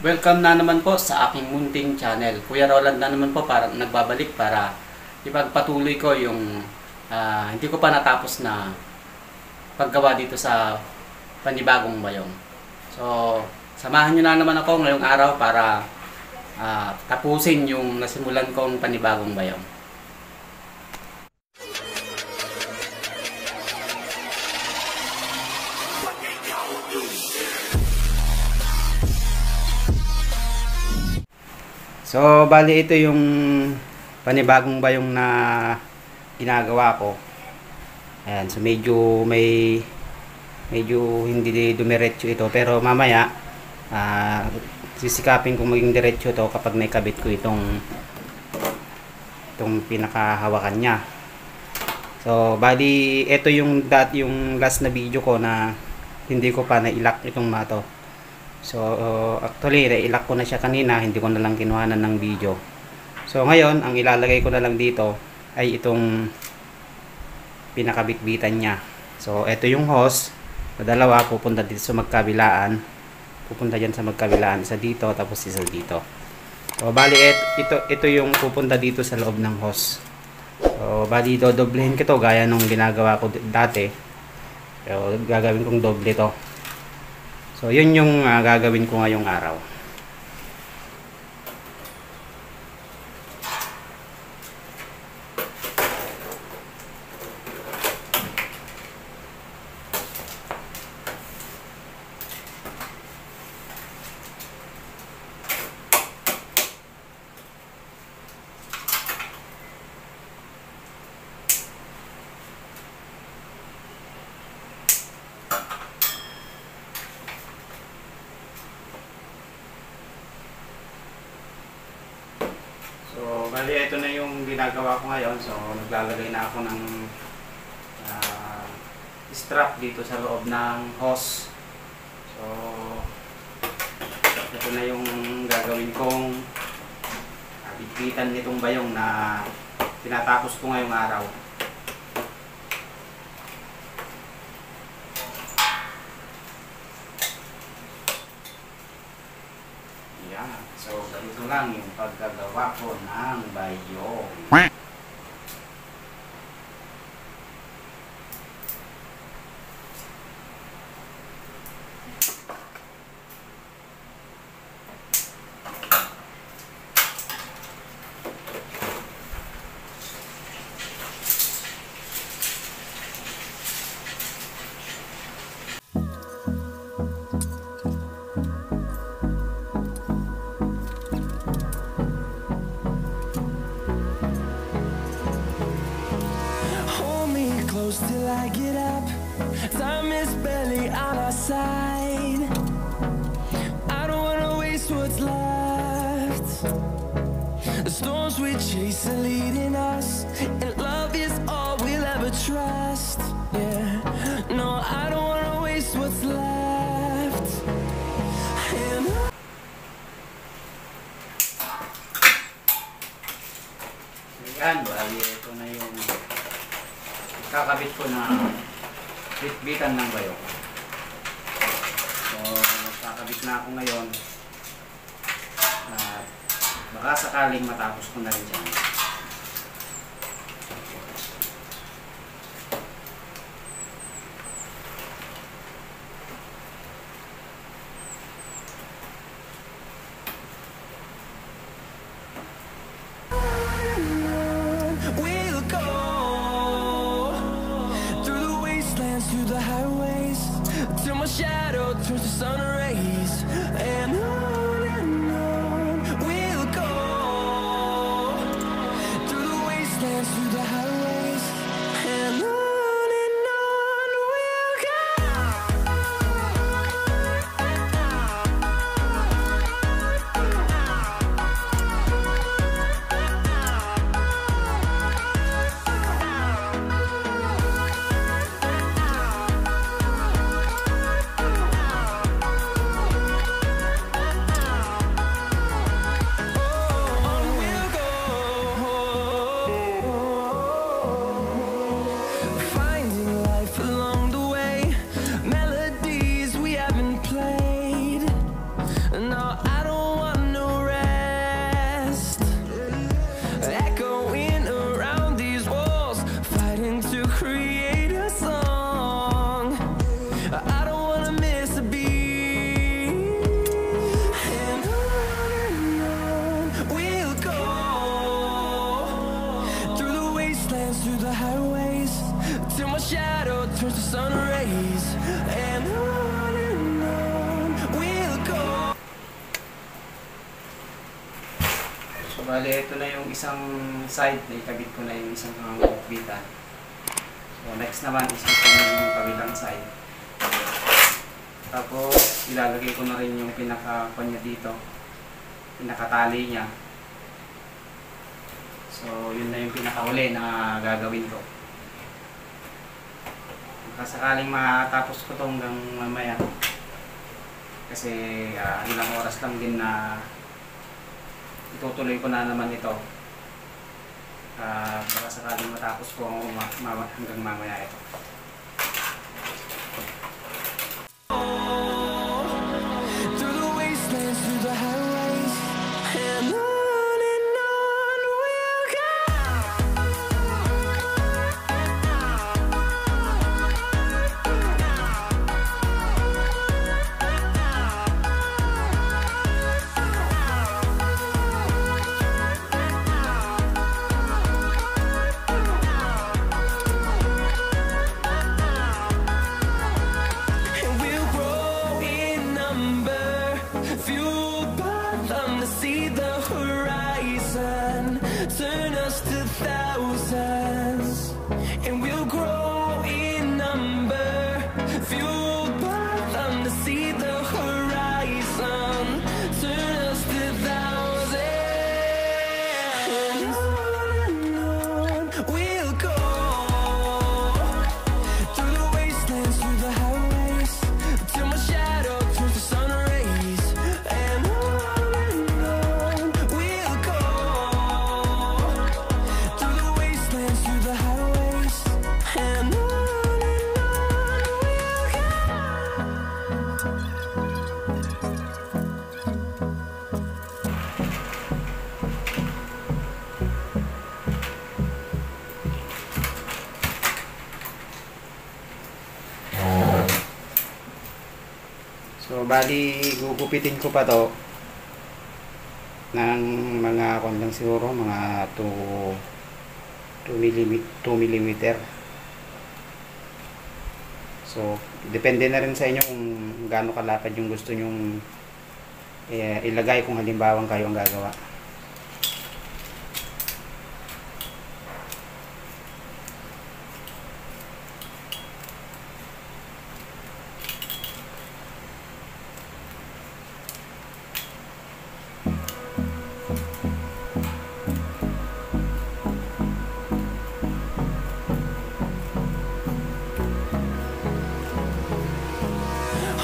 Welcome na naman po sa aking munting channel. Kuya Roland na naman po para nagbabalik para ipagpatuloy ko yung hindi ko pa natapos na paggawa dito sa panibagong bayong. So, samahan nyo na naman ako ngayong araw para tapusin yung nasimulan kong panibagong bayong. So, bali ito yung panibagong bayong na ginagawa ko. Ayan, so medyo hindi dumiretso ito, pero mamaya sisikapin kong maging diretso to kapag naikabit ko itong pinakahawakan niya. So, bali ito yung last na video ko na hindi ko pa na-ilock itong mato. So, actually, na-ilock ko na siya kanina, hindi ko na lang kinuhanan ng video. So, ngayon, ang ilalagay ko na lang dito ay itong pinakabitbitan niya. So, ito yung hose. Dalawa, pupunta dito sa magkabilaan. Pupunta dyan sa magkabilaan. Isa dito, tapos isa dito. So, bali, ito yung pupunta dito sa loob ng hose. So, bali, dodoblehin ko to gaya nung ginagawa ko dati. Pero, gagawin kong doble to. So, yun yung gagawin ko ngayong araw. So, bali, ito na yung ginagawa ko ngayon. So, naglalagay na ako ng strap dito sa loob ng hose. So, ito na yung gagawin kong bitbitan nitong bayong na tinatapos ko ngayong araw. So, ganito lang yung paggagawa ko ng bayong. Till I get up, time is barely on our side. I don't wanna waste what's left. The storms we chase are leading us, and love is all we'll ever trust. Yeah, no, I don't wanna waste what's left. Ayan, bali ito na yung kakabit ko na bitbitan ng bayong. So, magkakabit na ako ngayon. At baka sakaling matapos ko na rin dyan. Through the highways, till my shadow turns to sun rays, and on we'll go. Through the wastelands, through the highways, and on we'll go. bali, ito na yung isang side na ikabit ko na yung isang bitan. So, next naman is ito na yung kabilang side. Tapos, ilalagay ko na rin yung pinaka-kanya dito. Pinakatali niya. So, yun na yung pinakahuli na gagawin ko. Sakaling matapos ko ito hanggang mamaya. Kasi ilang oras lang din na itutuloy ko na naman ito. Baka sakaling matapos ko hanggang mamaya ito. Through the wastelands, through the highways, and on we'll go. And we'll grow in number, fueled by them to see the horizon, turn us to thousands. And we'll grow in number, fueled by them to see the horizon, turn us to thousands. And on we'll go, through the wastelands, through the highways, till my shadow turns to sun rays. And on we'll go, through the wastelands, through the highways, and on So, bali, gugupitin ko pa to ng mga kondang siguro, mga 2 mm. So, depende na rin sa inyo kung gaano kalapad yung gusto nyong ilagay kung halimbawa kayo ang gagawa.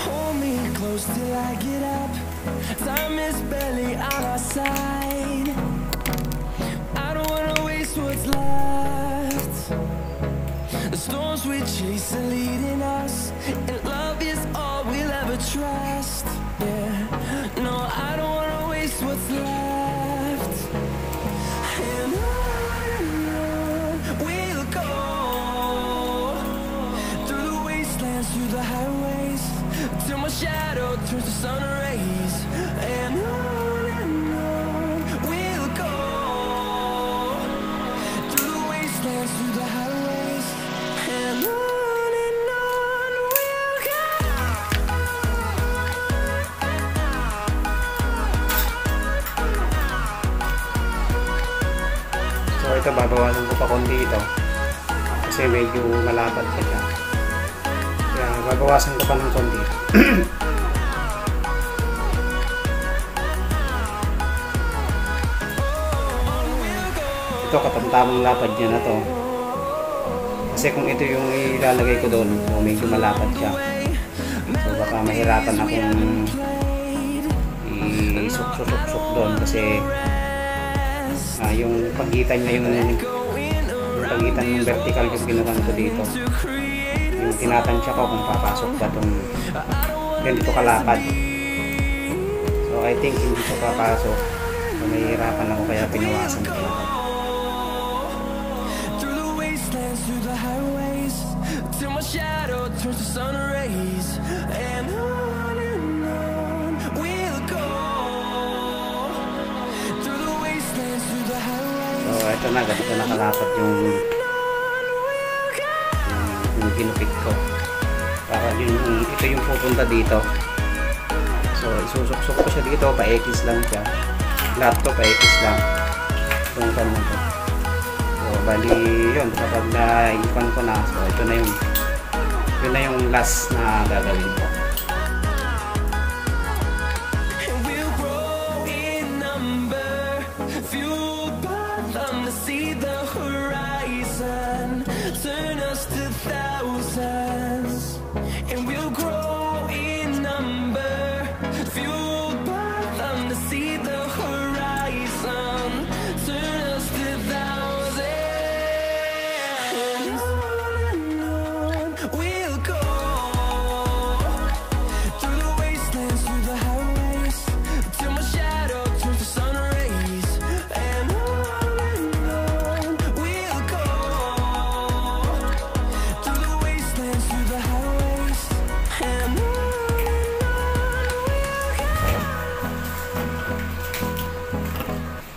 hold me close till I get up. Time is barely on our side. I don't wanna waste what's left. The storms we chase are leading us, and love is all we'll ever trust. Yeah, no, I don't wanna waste what's left. And on we'll go, through the wastelands, through the highways, till my shadow turns to sun rays. And on we'll go, through the wastelands, through the highways, and on we'll go. So, ito babawasan ko pa konti ito kasi medyo malapad pa siya. Kaya babawasan ko pa ng konti. Ito katamtamang lapad niya na to. Kasi kung ito yung ilalagay ko doon, so medyo malapad siya. So baka mahirapan akong isuk-suk-suk doon kasi yung pagitan niya, yung pagitan ng vertical yung ginawan ko dito. Yung tinatansya ko kung papasok ba itong ganito kalapad. So I think hindi siya papasok. So mahihirapan ako kaya pinawasan ko lang. Through the highways, till my shadow turns to sun rays. And on we'll go, through the wastelands, through the highways. So ito na, ganito na kalapad yung ginupit ko. Para ito yung pupunta dito. So isusok-sok ko siya dito, pa-X lang siya. Lahat to pa-X lang. itong kan na to. So bali yun, kapag na-ikon ko na, so ito na yung yun na yung last na gagawin ko. And we'll grow in number, fueled by them to see the horizon, turn us to thousands. And we'll grow in number, fueled by them to see the horizon, turn us to thousands. And on we'll go, through the wastelands, through the highways, till my shadow turns to sun rays. And on we'll go, through the wastelands, through the highways. And on we'll go.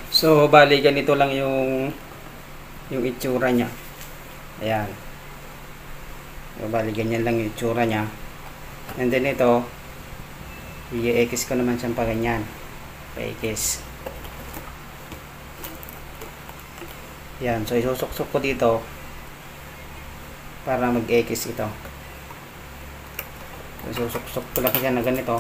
So bali ganito lang yung itsura niya. Ayan. So bali ganyan lang yung itsura niya. And then ito, i-X ko naman siyang pa ganyan. Pa-X. Ayan. So isusuksok ko dito para mag-X ito. So isusuksok ko lang siya na ganito.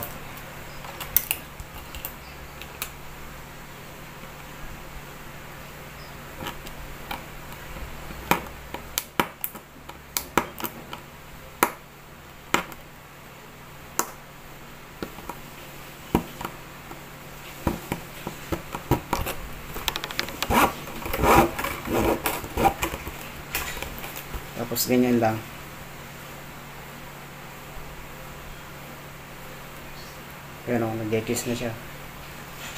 Tapos ganyan lang. Ayan o, nag-X na siya.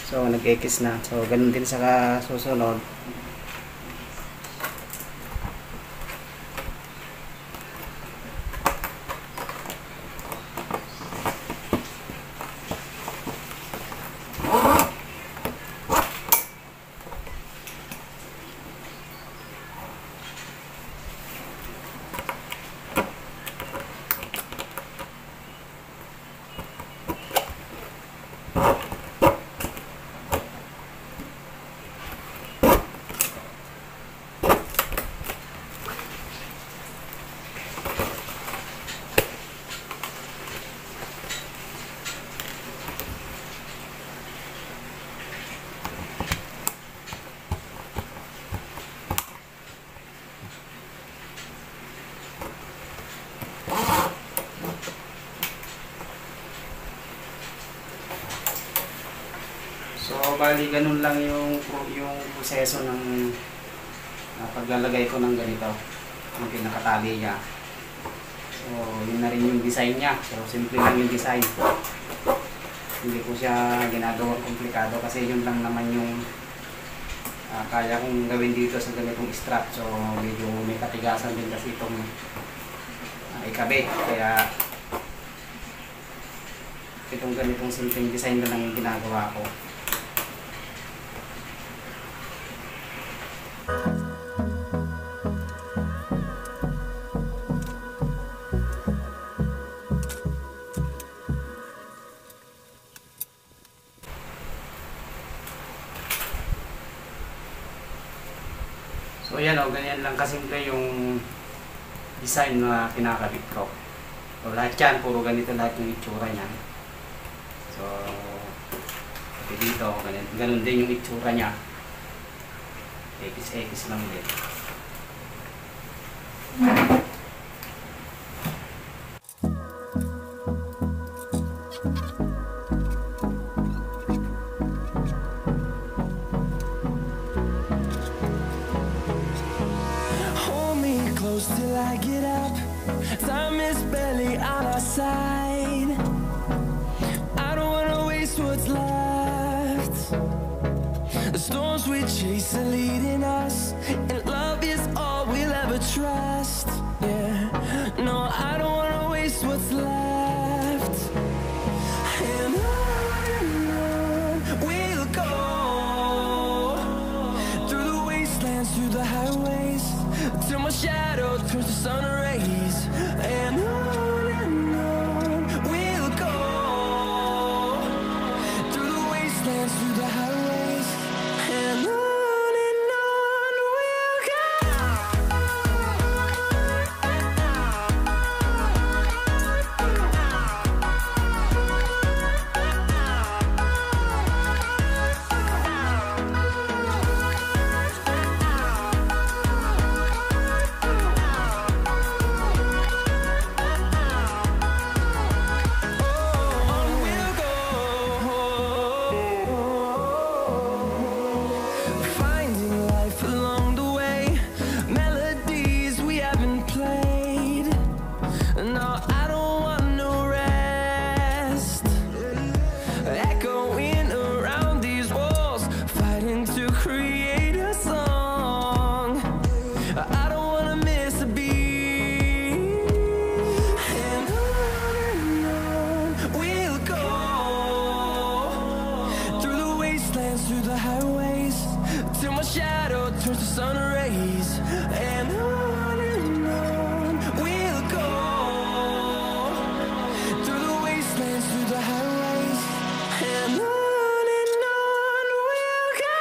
So, nag-X na. So, ganun din sa susunod. So, bali ganun lang yung proseso ng paglalagay ko ng ganito, ng pinakatali niya. So, yun na rin yung design niya. So, simple lang yung design. Hindi ko siya ginagawang komplikado kasi yun lang naman yung kaya kong gawin dito sa ganitong strap. So, medyo may katigasan din kasi itong ikabit. Kaya, itong ganitong simpleng design na lang yung ginagawa ko. So yan o, ganyan lang kasimple yung design na kinakabit ko. So lahat yan, puro ganito lahat yung itsura niya. So, okay, dito, ganun din yung itsura niya. X lang din. Till I get up, time is barely on our side. I don't wanna waste what's left. The storms we chase are leading us, and love is all we'll ever trust. Yeah, no, I don't wanna waste what's left. And on we'll go, through the wastelands, through the highways, till my shadow turns to sun rays. And on we'll go, through the wastelands, through the highways. And on through the highways, till my shadow turns to sun rays. And on we'll go, through the wastelands, through the highways, and on we'll go.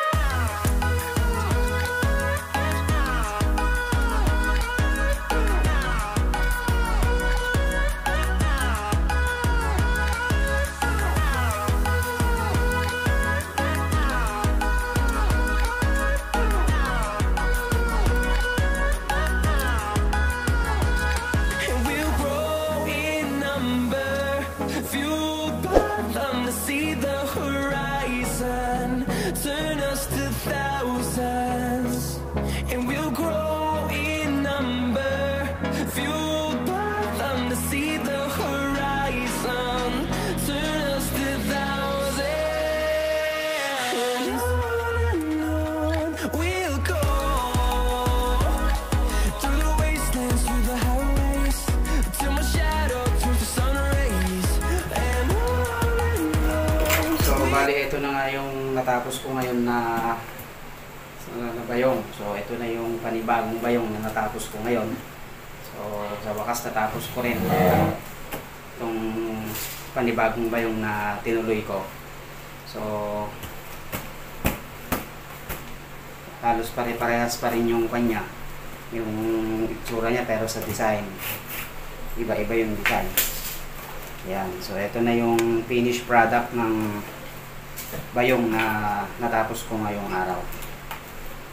And we'll grow in number, fueled by them to see the horizon, turn us to thousands. And we'll grow in number, fueled by them to see the horizon, turn us to thousands. And on we'll go, through the wastelands, through the highways, till my shadow turns to sun rays. And on So, bali, ito na nga yung natapos ko ngayon na bayong. So, ito na yung panibagong bayong na natapos ko ngayon. So, sa wakas natapos ko rin itong panibagong bayong na tinuloy ko. So, halos pare-parehas pa rin yung kanya, yung itsura niya, pero sa design iba-iba yung design. Yan. So, ito na yung finished product ng bayong na natapos ko ngayong araw.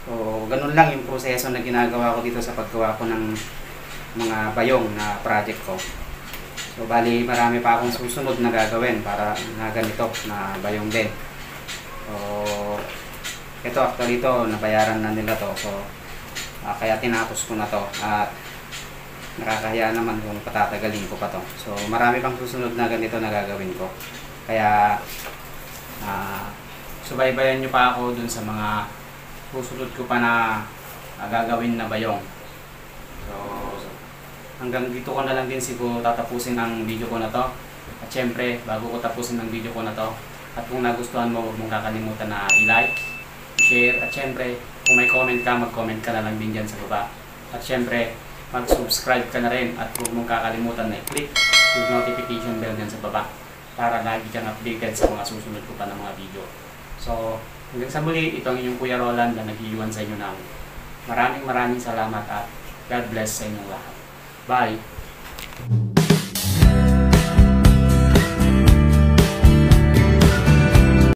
So, ganun lang yung proseso na ginagawa ko dito sa paggawa ko ng mga bayong na project ko. So, bali, marami pa akong susunod na gagawin para na ganito na bayong din. So, ito, actually ito, nabayaran na nila to. So, kaya tinapos ko na to. At nakakahiya naman kung patatagalin ko pa to. So, marami pang susunod na ganito na gagawin ko. Kaya, subaybayan nyo pa ako dun sa mga susunod ko pa na gagawin na bayong. So, hanggang dito ko na lang din siguro tatapusin ang video ko na to. At syempre, bago ko tapusin ang video ko na to, at kung nagustuhan mo, huwag mong kakalimutan na i-like, i-share, at syempre, kung may comment ka, mag-comment ka na lang din dyan sa baba. At syempre, mag-subscribe ka na rin, at huwag mong kakalimutan na i-click yung notification bell dyan sa baba para lagi kang updated sa mga susunod ko pa ng mga video. So, hanggang sa muli, ito ang inyong Kuya Roland na nag-iwan sa inyo ng maraming salamat at God bless sa inyong lahat. Bye!